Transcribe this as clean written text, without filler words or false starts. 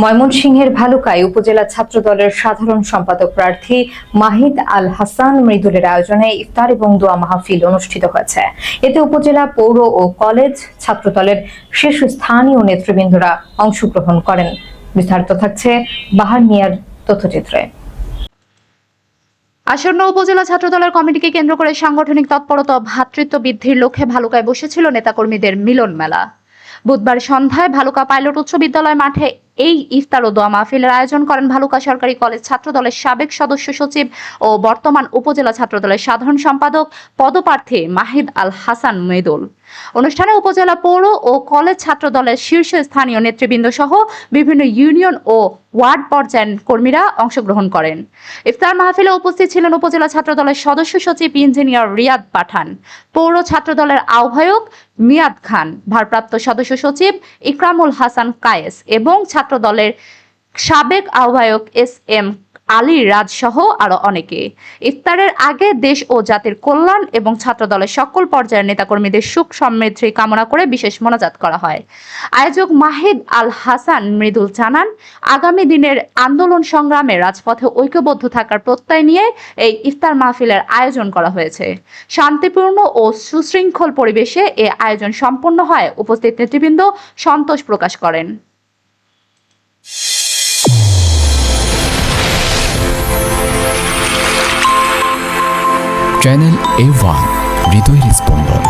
ময়মনসিংহের ভালুকায় উপজেলা ছাত্রদলের সাধারণ সম্পাদক প্রার্থী মাহিদ আল হাসান মৃদুলের আয়োজনে ইফতার এবং দোয়া মাহফিল অনুষ্ঠিত হয়েছে। এতে উপজেলা, পৌর ও কলেজ ছাত্রদলের শীর্ষস্থানীয় নেতৃবৃন্দরা অংশগ্রহণ করেন। বিস্তারিত থাকছে বাহার মিয়ার তথ্যচিত্রে। আসন্ন উপজেলা ছাত্রদলের কমিটিকে কেন্দ্র করে সাংগঠনিক তৎপরতা ও ভ্রাতৃত্ব বৃদ্ধির লক্ষ্যে ভালুকায় বসেছিল নেতাকর্মীদের মিলন মেলা। বুধবার সন্ধ্যায় ভালুকা পাইলট উচ্চ বিদ্যালয় মাঠে এই ইফতার ও দোয়া মাহফিলের আয়োজন করেন ভালুকা সরকারি কলেজ ছাত্রদলের সাবেক সদস্য সচিব ও বর্তমান উপজেলা ছাত্রদলের সাধারণ সম্পাদক পদপ্রার্থী মাহিদ আল হাসান মৃদুল। অনুষ্ঠানে উপজেলা, পৌর ও কলেজ ছাত্রদলের শীর্ষস্থানীয় নেতৃবৃন্দ সহ বিভিন্ন ইউনিয়ন ও ওয়ার্ড পর্যায়ের কর্মীরা অংশগ্রহণ করেন। ইফতার মাহফিলে উপস্থিত ছিলেন উপজেলা ছাত্রদলের সদস্য সচিব ইঞ্জিনিয়ার রিয়াদ পাঠান, পৌর ছাত্রদলের আহ্বায়ক মিয়াদ খান, ভারপ্রাপ্ত সদস্য সচিব ইকরামুল হাসান কায়েস এবং ছাত্রদলের সাবেক আহ্বায়ক এস.এম. আলী রাজ সহ আরো অনেকে। ইফতারের আগে দেশ ও জাতির কল্যাণ এবং ছাত্রদলের সকল পর্যায়ের নেতাকর্মীদের সুখ সমৃদ্ধি কামনা করে বিশেষ মোনাজাত করা হয়। আয়োজক মাহিদ আল হাসান মৃদুল জানান, আগামী দিনের আন্দোলন সংগ্রামে রাজপথে ঐক্যবদ্ধ থাকার প্রত্যয় নিয়ে এই ইফতার মাহফিলের আয়োজন করা হয়েছে। শান্তিপূর্ণ ও সুশৃঙ্খল পরিবেশে এই আয়োজন সম্পন্ন হয়। উপস্থিত নেতৃবৃন্দ সন্তোষ প্রকাশ করেন। চ্যানেল A1 হৃদয়ের স্পন্দন।